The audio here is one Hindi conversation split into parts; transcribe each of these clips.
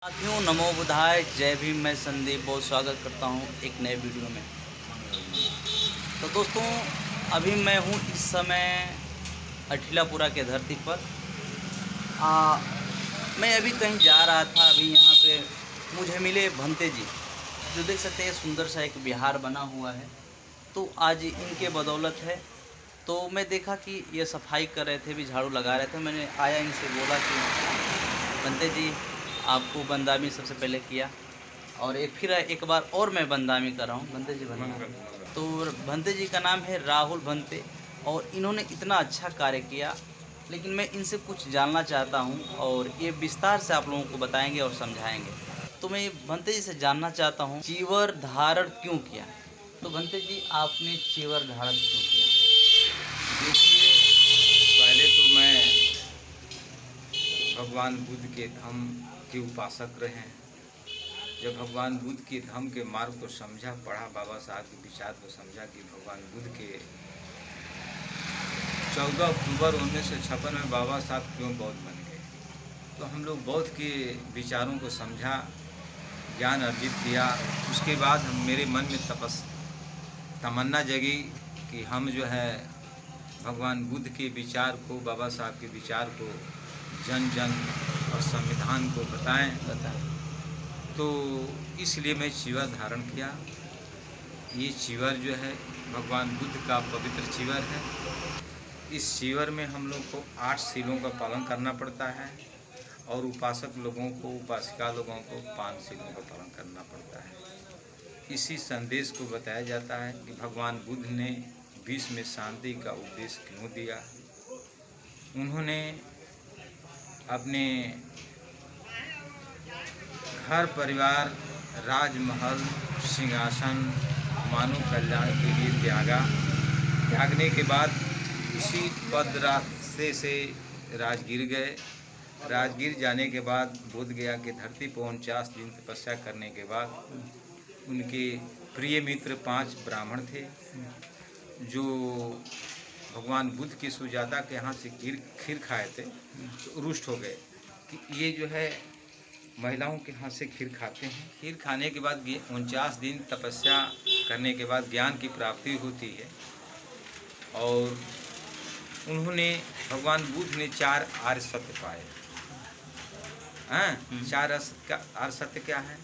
साथियों, नमो बुधाय, जय भीम। मैं संदीप बहुत स्वागत करता हूं एक नए वीडियो में। तो दोस्तों, अभी मैं हूं इस समय अठिलापुरा के धरती पर। मैं अभी कहीं जा रहा था। अभी यहाँ पे मुझे मिले भंते जी, जो देख सकते हैं सुंदर सा एक विहार बना हुआ है। तो आज इनके बदौलत है। तो मैं देखा कि ये सफाई कर रहे थे, भी झाड़ू लगा रहे थे। मैंने आया, इनसे बोला कि भंते जी, आपको बंदामी सबसे पहले किया, और फिर एक बार और मैं बंदामी कर रहा हूँ। भंते जी बंदामी। तो भंते जी का नाम है राहुल भंते, और इन्होंने इतना अच्छा कार्य किया। लेकिन मैं इनसे कुछ जानना चाहता हूँ, और ये विस्तार से आप लोगों को बताएंगे और समझाएंगे। तो मैं भंते जी से जानना चाहता हूँ, चीवर धारण क्यों किया? तो भंते जी, आपने चीवर धारण क्यों किया? देखिए, पहले तो मैं भगवान बुद्ध के धम्म के उपासक रहे हैं। जब भगवान बुद्ध के धम्म के मार्ग को समझा, पढ़ा, बाबा साहब के विचार को समझा कि भगवान बुद्ध के 14 अक्टूबर 1956 में बाबा साहब क्यों बौद्ध बन गए, तो हम लोग बौद्ध के विचारों को समझा, ज्ञान अर्जित किया। उसके बाद मेरे मन में तमन्ना जगी कि हम जो है भगवान बुद्ध के विचार को, बाबा साहब के विचार को जन जन और संविधान को बताएं। तो इसलिए मैं चीवर धारण किया। ये चीवर जो है भगवान बुद्ध का पवित्र चीवर है। इस चीवर में हम लोग को 8 सीलों का पालन करना पड़ता है, और उपासक लोगों को, उपासिका लोगों को 5 सीलों का पालन करना पड़ता है। इसी संदेश को बताया जाता है कि भगवान बुद्ध ने विश्व में शांति का उपदेश क्यों दिया। उन्होंने अपने घर परिवार, राजमहल, सिंहासन, मानव कल्याण के लिए त्यागने के बाद उसी पद रास्ते से राजगीर गए। राजगीर जाने के बाद बोध गया की धरती पर 49 दिन तपस्या करने के बाद उनके प्रिय मित्र 5 ब्राह्मण थे, जो भगवान बुद्ध की सुजाता के यहाँ से खीर खाए थे, तो रुष्ट हो गए कि ये जो है महिलाओं के हाथ से खीर खाते हैं। खीर खाने के बाद 49 दिन तपस्या करने के बाद ज्ञान की प्राप्ति होती है। और उन्होंने, भगवान बुद्ध ने 4 आर्य सत्य पाए हैं। 4 आर्य सत्य क्या है?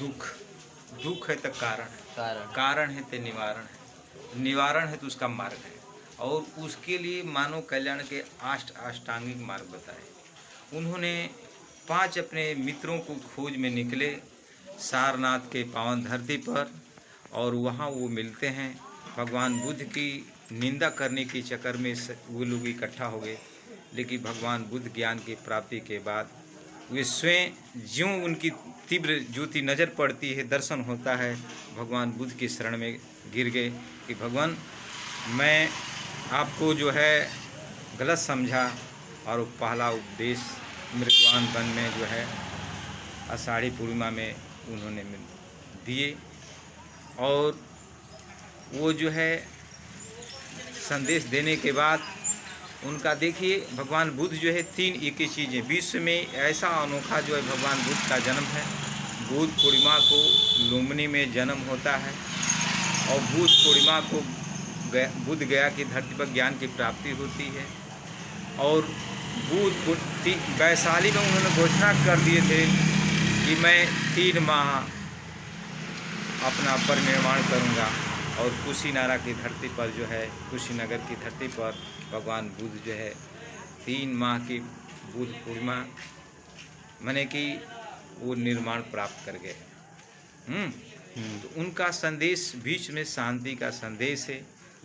दुख है तो कारण है तो निवारण है तो उसका मार्ग है, और उसके लिए मानव कल्याण के 8 अष्टांगिक मार्ग बताए। उन्होंने 5 अपने मित्रों को खोज में निकले सारनाथ के पावन धरती पर, और वहाँ वो मिलते हैं। भगवान बुद्ध की निंदा करने के चक्कर में वो लोग इकट्ठा हो गए। लेकिन भगवान बुद्ध ज्ञान की प्राप्ति के बाद वे स्वयं, ज्यों उनकी तीव्र ज्योति नज़र पड़ती है, दर्शन होता है, भगवान बुद्ध की शरण में गिर गए कि भगवान, मैं आपको जो है गलत समझा। और पहला उपदेश मृगवान वन में जो है आषाढ़ी पूर्णिमा में उन्होंने दिए। और वो जो है संदेश देने के बाद उनका, देखिए भगवान बुद्ध जो है 3 एक ही चीज़ें, विश्व में ऐसा अनोखा जो है भगवान बुद्ध का जन्म है। बुद्ध पूर्णिमा को लुम्बिनी में जन्म होता है, और बुद्ध पूर्णिमा को बुद्ध गया की धरती पर ज्ञान की प्राप्ति होती है। और बुद्ध वैशाली में उन्होंने घोषणा कर दिए थे कि मैं 3 माह अपना परिनिर्वाण करूँगा। और कुशीनगर की धरती पर जो है, कुशीनगर की धरती पर भगवान बुद्ध जो है 3 माह की बुद्ध पूर्णिमा माने कि वो निर्माण प्राप्त कर गए। तो उनका संदेश बीच में शांति का संदेश है,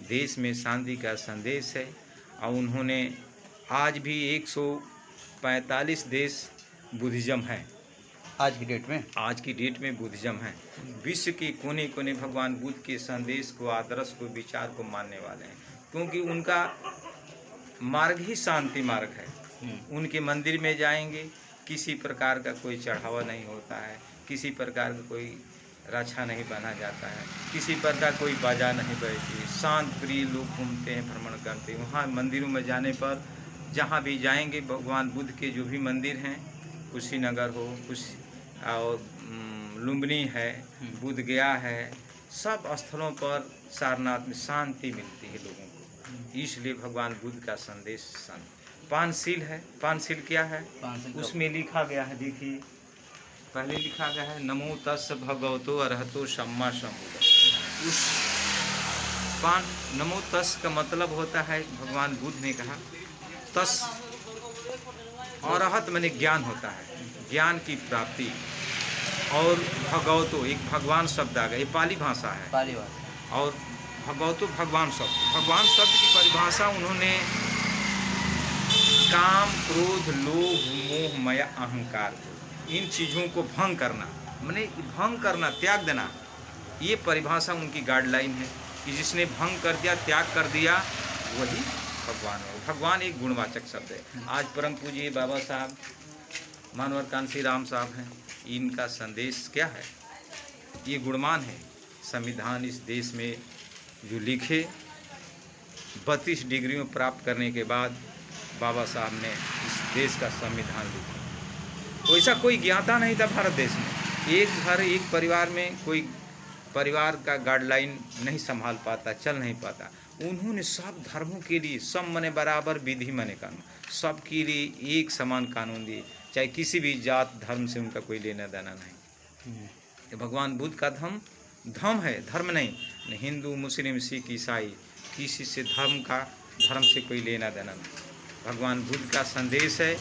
देश में शांति का संदेश है। और उन्होंने आज भी 145 देश बुद्धिज़्म है। आज की डेट में बुद्धिज़्म है। विश्व के कोने कोने भगवान बुद्ध के संदेश को, आदर्श को, विचार को मानने वाले हैं, क्योंकि उनका मार्ग ही शांति मार्ग है। उनके मंदिर में जाएंगे, किसी प्रकार का कोई चढ़ावा नहीं होता है, किसी प्रकार का कोई रक्षा नहीं बना जाता है, किसी प्रकार कोई बाजा नहीं बजती, शांत प्रिय लोग घूमते हैं, भ्रमण करते हैं। वहाँ मंदिरों में जाने पर, जहाँ भी जाएंगे, भगवान बुद्ध के जो भी मंदिर हैं, कुशीनगर हो, और लुम्बिनी है, बुद्ध गया है, सब स्थलों पर सारनाथ में शांति मिलती है लोगों को। इसलिए भगवान बुद्ध का संदेश पांचशील है। पांचशील क्या है? उसमें लिखा गया है, देखिए पहले लिखा गया है नमो तस् भगवतो अरहतो सम्मा सम्बुद्ध। उस नमो तस् का मतलब होता है, भगवान बुद्ध ने कहा तस्, अरहत माने ज्ञान होता है, ज्ञान की प्राप्ति, और भगवतो एक भगवान शब्द आ गया, ये पाली भाषा है, पाली भाषा, और भगवतो भगवान शब्द की परिभाषा उन्होंने काम, क्रोध, लोभ, मोह, माया, अहंकार, इन चीज़ों को भंग करना, माने भंग करना, त्याग देना, ये परिभाषा उनकी गाइडलाइन है कि जिसने भंग कर दिया, त्याग कर दिया, वही भगवान है। भगवान एक गुणवाचक शब्द है। आज परम पूज्य बाबा साहब मानवर कांसी राम साहब हैं, इनका संदेश क्या है? ये गुणवान है। संविधान इस देश में जो लिखे 32 डिग्रियों प्राप्त करने के बाद बाबा साहब ने इस देश का संविधान लिखा। वैसा कोई ज्ञाता नहीं था भारत देश में। एक घर, एक परिवार में कोई परिवार का गाइडलाइन नहीं संभाल पाता, चल नहीं पाता। उन्होंने सब धर्मों के लिए सब मने बराबर, विधि मने कानून, सब के लिए एक समान कानून दिए, चाहे किसी भी जात धर्म से उनका कोई लेना देना नहीं। तो भगवान बुद्ध का धर्म है, धर्म नहीं। हिंदू, मुस्लिम, सिख, ईसाई, किसी से धर्म से कोई लेना देना नहीं। भगवान बुद्ध का संदेश है,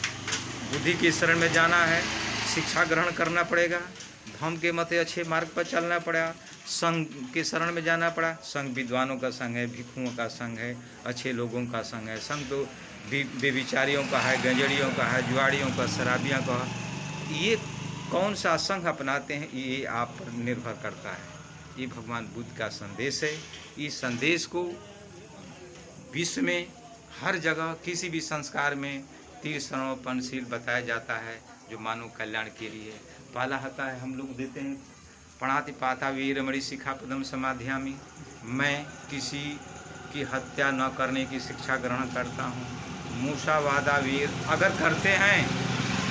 बुद्धि की शरण में जाना है, शिक्षा ग्रहण करना पड़ेगा, धर्म के मत अच्छे मार्ग पर चलना पड़ा, संघ के शरण में जाना पड़ा। संघ विद्वानों का संघ है, भिक्षुओं का संघ है, अच्छे लोगों का संघ है। संघ तो बेविचारियों का है, गंजड़ियों का है, जुआड़ियों का, शराबियों का। ये कौन सा संघ अपनाते हैं, ये आप पर निर्भर करता है। ये भगवान बुद्ध का संदेश है। इस संदेश को विश्व में हर जगह किसी भी संस्कार में तीर्थस्मरणशील बताया जाता है, जो मानव कल्याण के लिए। पहला होता है, हम लोग देते हैं पणाति पाता वीरमणि शिखापदम समाधियामि, मैं किसी की हत्या न करने की शिक्षा ग्रहण करता हूँ। मूसावादा वीर अगर करते हैं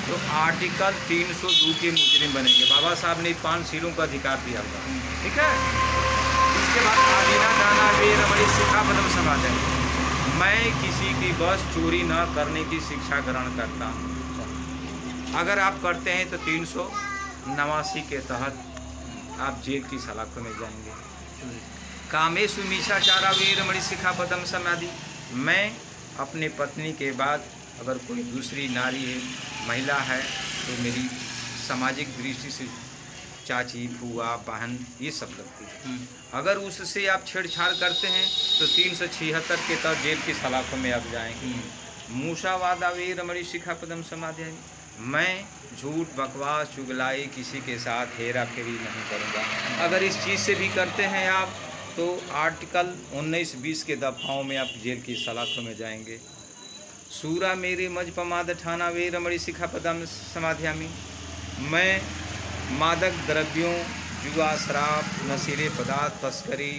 तो आर्टिकल 302 के मुजरिम बनेंगे। बाबा साहब ने 5 शीलों का अधिकार दिया हुआ, ठीक है। इसके बाद आदिना दाना वीरमणि शिखापदम समाधियामि, मैं किसी की बस चोरी न करने की शिक्षा ग्रहण करता हूँ। अगर आप करते हैं तो 389 के तहत आप जेल की सलाखों में जाएंगे। कामेषु मीशाचारा वीरमणि शिखापदम समाधि, मैं अपने पत्नी के बाद अगर कोई दूसरी नारी है, महिला है, तो मेरी सामाजिक दृष्टि से चाची, बुआ, बहन ये सब लगती है। अगर उससे आप छेड़छाड़ करते हैं तो 376 के तहत जेल की सलाखों में आप जाएंगे। मूसावादा वीरमणि शिखापदम समाधियामि, मैं झूठ, बकवास, चुगलाई, किसी के साथ हेरा फेरी नहीं करूँगा। अगर इस चीज़ से भी करते हैं आप तो आर्टिकल 19-20 के दफाओं में आप जेल की सलाखों में जाएंगे। सूरा मेरे मज पमाद ठाना वीरमणि शिखापदम समाधियामि, मैं मादक द्रव्यों, जुआ, शराब, नशीले पदार्थ, तस्करी,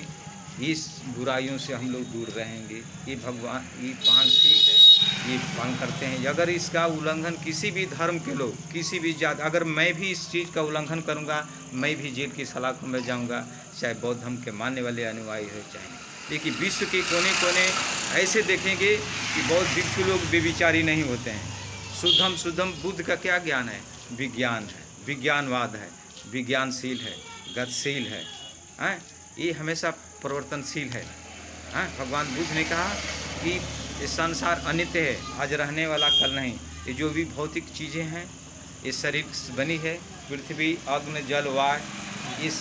इस बुराइयों से हम लोग दूर रहेंगे। ये भगवान ये 5 शील है, ये पालन करते हैं। अगर इसका उल्लंघन किसी भी धर्म के लोग, किसी भी जात, अगर मैं भी इस चीज़ का उल्लंघन करूँगा, मैं भी जेल की सलाखों में जाऊँगा, चाहे बौद्ध धर्म के मानने वाले अनुयायी हो चाहे। लेकिन विश्व के कोने कोने ऐसे देखेंगे कि बौद्ध भिक्षु लोग बेविचारी नहीं होते हैं। शुद्धम बुद्ध का क्या ज्ञान है? विज्ञान है, विज्ञानवाद है, विज्ञानशील है, गतिशील है, ये हमेशा परिवर्तनशील है। भगवान बुद्ध ने कहा कि ये संसार अनित्य है, आज रहने वाला कल नहीं। ये जो भी भौतिक चीज़ें हैं, ये शरीर बनी है, पृथ्वी, अग्नि, जल, वायु,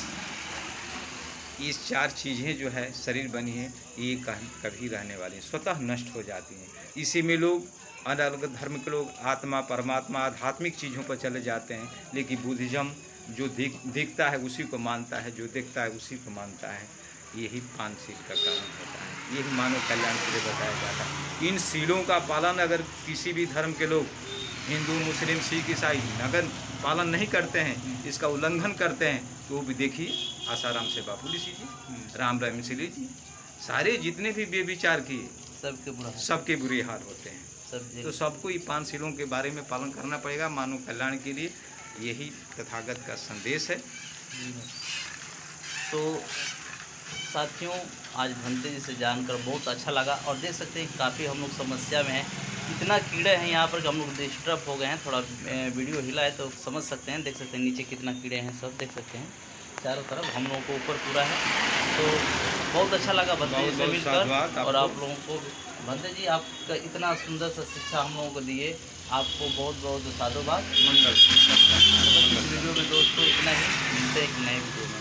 इस 4 चीज़ें जो है शरीर बनी है, ये कभी रहने वाली, स्वतः नष्ट हो जाती हैं। इसी में लोग अलग अलग धर्म के लोग आत्मा, परमात्मा, आध्यात्मिक चीज़ों पर चले जाते हैं। लेकिन बुद्धिज़्म जो दिखता है उसी को मानता है, जो देखता है उसी को मानता है। यही 5 शील का कारण होता है, यही मानव कल्याण के लिए बताया जाता है। इन शीलों का पालन अगर किसी भी धर्म के लोग, हिंदू, मुस्लिम, सिख, ईसाई, अगर पालन नहीं करते हैं, इसका उल्लंघन करते हैं, तो वो भी देखिए आसाराम से बापूली जी, राम रहीम जी, सारे जितने भी बेविचार किए सबके बुरे हाल होते हैं। सब तो सबको ये 5 शीलों के बारे में पालन करना पड़ेगा मानव कल्याण के लिए। यही तथागत का संदेश है। तो साथियों, आज भंते जी से जानकर बहुत अच्छा लगा। और देख सकते हैं काफ़ी हम लोग समस्या में हैं, इतना कीड़े हैं यहाँ पर कि हम लोग डिस्टर्ब हो गए हैं। थोड़ा वीडियो हिला है तो समझ सकते हैं। देख सकते हैं नीचे कितना कीड़े हैं, सब देख सकते हैं चारों तरफ, हम लोगों को ऊपर पूरा है। तो बहुत अच्छा लगा भंते जी से मिलकर। और आप लोगों को भंते जी, आपका इतना सुंदर सा शिक्षा हम लोगों को दिए, आपको बहुत बहुत साधुवाद। मंगल। इस वीडियो में दोस्तों इतना ही, मिलते हैं एक नए वीडियो में।